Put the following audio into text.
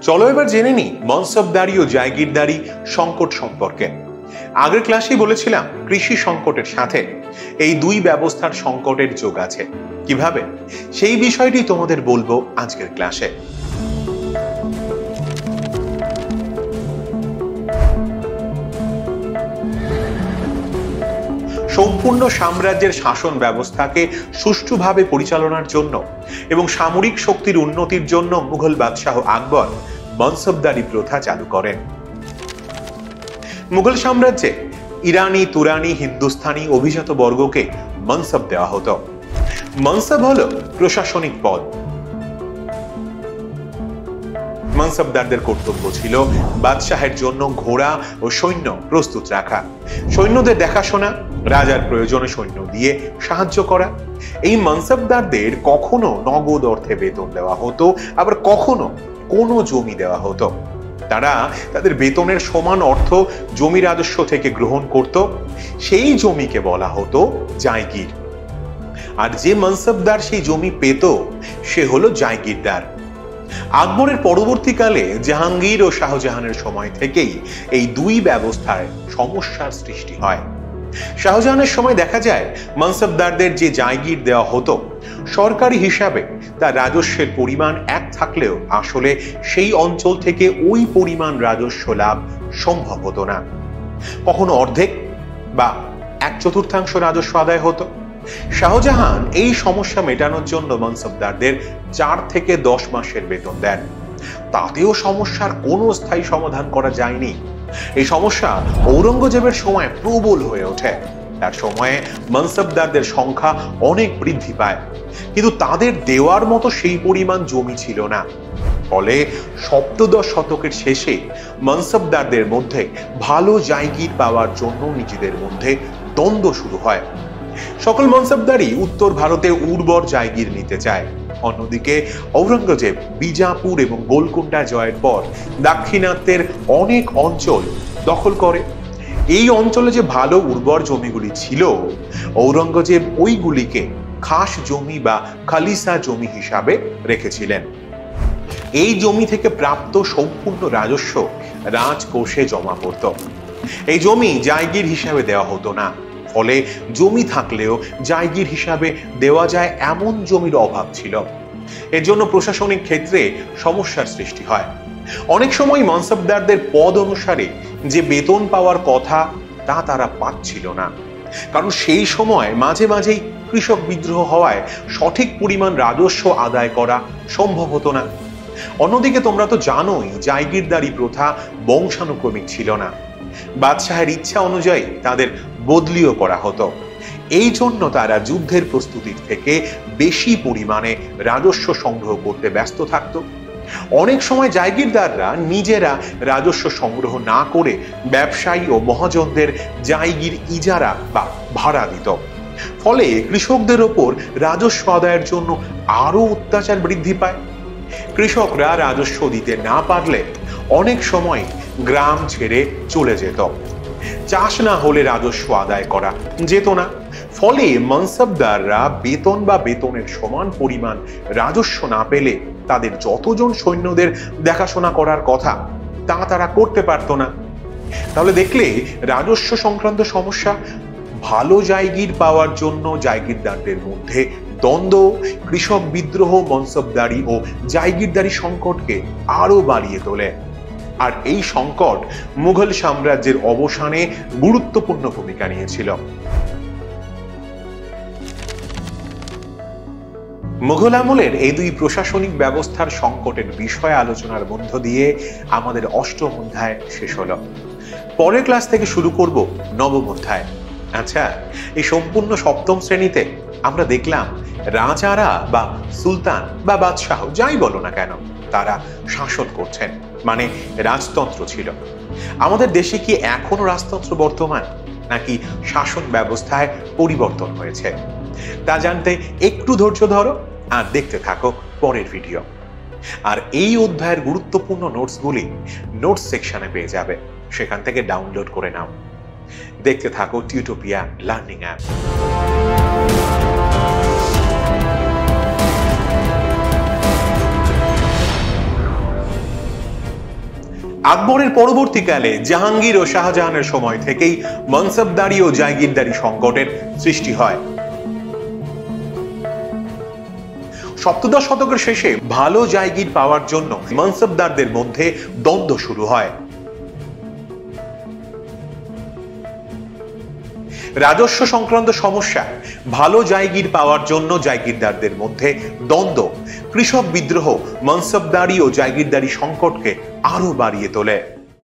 চলো এবার জেনে নি মনসবদারি ও জায়গিরদারি সংকট সম্পর্কে। আগের ক্লাসেই বলেছিলাম কৃষি সংকটের সাথে এই দুই ব্যবস্থার সংকটের যোগ আছে। কিভাবে, সেই বিষয়টি তোমাদের বলবো আজকের ক্লাসে। সম্পূর্ণ সাম্রাজ্যের শাসন ব্যবস্থাকে সুষ্ঠুভাবে পরিচালনার জন্য এবং সামরিক শক্তির উন্নতির জন্য মুঘল বাদশাহ আকবর মনসবদারি প্রথা চালু করেন। মুঘল সাম্রাজ্যে ইরানি, তুরানি, হিন্দুস্তানি অভিজাত বর্গকে মনসব দেওয়া হতো। মনসব হলো প্রশাসনিক পদ। মনসবদারদের কর্তব্য ছিল বাদশাহের জন্য ঘোড়া ও সৈন্য প্রস্তুত রাখা, সৈন্যদের দেখাশোনা, রাজার প্রয়োজনে সৈন্য দিয়ে সাহায্য করা। এই মনসবদারদের কখনো নগদ অর্থে বেতন দেওয়া হতো, আবার কখনো কোনো জমি দেওয়া হতো। তারা তাদের বেতনের সমান অর্থ জমি রাজস্ব থেকে গ্রহণ করত। সেই জমিকে বলা হতো জায়গির। আর যে মনসবদার সেই জমি পেত সে হলো জায়গিরদার। আকবরের পরবর্তীকালে জাহাঙ্গীর ও শাহজাহানের সময় থেকেই এই দুই ব্যবস্থায় সমস্যার সৃষ্টি হয়। শাহজাহানের সময় দেখা যায় মনসবদারদের যে জায়গির দেওয়া হতো সরকারি হিসাবে তার রাজস্বের পরিমাণ এক থাকলেও আসলে সেই অঞ্চল থেকে ওই পরিমাণ রাজস্ব লাভ সম্ভব হতো না। কখনো অর্ধেক বা 1/4 রাজস্ব আদায় হতো। শাহজাহান এই সমস্যা মেটানোর জন্য মনসবদারদের 4 থেকে 10 মাসের বেতন দেন। তাতেও সমস্যার কোনো স্থায়ী সমাধান করা যায়নি। এই সমস্যা ঔরঙ্গজেবের সময় প্রবল হয়ে ওঠে। তার সময়ে মনসবদারদের সংখ্যা অনেক বৃদ্ধি পায়, কিন্তু তাদের দেওয়ার মতো সেই পরিমাণ জমি ছিল না। ফলে সপ্তদশ শতকের শেষে মনসবদারদের মধ্যে ভালো জায়গির পাওয়ার জন্য নিজেদের মধ্যে দ্বন্দ্ব শুরু হয়। সকল মনসবদারই উত্তর ভারতে উর্বর জায়গির নিতে চায়। অন্যদিকে ঔরঙ্গজেব বিজাপুর এবং গোলকুন্ডা জয়ের পর দাক্ষিণাত্যের অনেক অঞ্চল দখল করে। এই অঞ্চলে যে ভালো উর্বর জমিগুলি ছিল, ঔরঙ্গজেব ওইগুলিকে খাস জমি বা খালিসা জমি হিসাবে রেখেছিলেন। এই জমি থেকে প্রাপ্ত সম্পূর্ণ রাজস্ব রাজকোষে জমা পড়ত। এই জমি জায়গির হিসাবে দেওয়া হতো না। ফলে জমি থাকলেও জায়গির হিসাবে দেওয়া যায় এমন জমির অভাব ছিল। এর জন্য প্রশাসনিক ক্ষেত্রে সমস্যার সৃষ্টি হয়। অনেক সময় মনসবদারদের পদ অনুসারে যে বেতন পাওয়ার কথা তা তারা পাচ্ছিল না, কারণ সেই সময় মাঝে মাঝেই কৃষক বিদ্রোহ হওয়ায় সঠিক পরিমাণ রাজস্ব আদায় করা সম্ভব হতো না। অন্যদিকে তোমরা তো জানোই জায়গিরদারি প্রথা বংশানুক্রমিক ছিল না। বাদশাহের ইচ্ছা অনুযায়ী তাদের বদলিও করা হতো। এই জন্য তারা যুদ্ধের প্রস্তুতির থেকে বেশি পরিমাণে রাজস্ব সংগ্রহ করতে ব্যস্ত থাকত। অনেক সময় জায়গিরদাররা নিজেরা রাজস্ব সংগ্রহ না করে ব্যবসায়ী ও মহাজনদের জায়গির ইজারা বা ভাড়া দিত। ফলে কৃষকদের ওপর রাজস্ব আদায়ের জন্য আরো অত্যাচার বৃদ্ধি পায়। কৃষকরা রাজস্ব দিতে না পারলে অনেক সময় গ্রাম ছেড়ে চলে যেত। চাষ না হলে রাজস্ব আদায় করা যেত না। ফলে মনসবদাররা বেতন বা বেতনের সমান পরিমাণ রাজস্ব না পেলে তাদের যতজন সৈন্যদের দেখাশোনা করার কথা তা তারা করতে পারত না। তাহলে দেখলে রাজস্ব সংক্রান্ত সমস্যা ভালো জায়গির পাওয়ার জন্য জায়গিরদারদের মধ্যে দ্বন্দ্ব, কৃষক বিদ্রোহ মনসবদারি ও জায়গিরদারি সংকটকে আরো বাড়িয়ে তোলে। আর এই সংকট মুঘল সাম্রাজ্যের অবসানে গুরুত্বপূর্ণ ভূমিকা নিয়েছিল। মুঘল আমলের এই দুই প্রশাসনিক ব্যবস্থার সংকটের বিষয় আলোচনার মধ্য দিয়ে আমাদের অষ্টম অধ্যায় শেষ হলো। পরের ক্লাস থেকে শুরু করব নবম অধ্যায়। আচ্ছা, এই সম্পূর্ণ সপ্তম শ্রেণীতে আমরা দেখলাম রাজারা বা সুলতান বা বাদশাহ যাই বলো না কেন তারা শাসন করছেন, মানে রাজতন্ত্র ছিল। আমাদের দেশে কি এখনো রাজতন্ত্র বর্তমান, নাকি শাসন ব্যবস্থায় পরিবর্তন হয়েছে? তা জানতে একটু ধৈর্য ধরো আর দেখতে থাকো পরের ভিডিও। আর এই অধ্যায়ের গুরুত্বপূর্ণ নোটসগুলি নোটস সেকশনে পেয়ে যাবে, সেখান থেকে ডাউনলোড করে নাও। দেখতে থাকো টিউটোপিয়া লার্নিং অ্যাপ। আকবরের পরবর্তীকালে জাহাঙ্গীর ও শাহজাহানের সময় থেকেই মনসবদারি ও জায়গিরদারি সংকটের সৃষ্টি হয়। সপ্তদশ শতকের শেষে ভালো জায়গির পাওয়ার জন্য মনসবদারদের মধ্যে দ্বন্দ্ব শুরু হয়। রাজস্ব সংক্রান্ত সমস্যা, ভালো জায়গির পাওয়ার জন্য জায়গিরদারদের মধ্যে দ্বন্দ্ব, কৃষক বিদ্রোহ মনসবদারি ও জায়গিরদারি সংকটকে আরো বাড়িয়ে তোলে।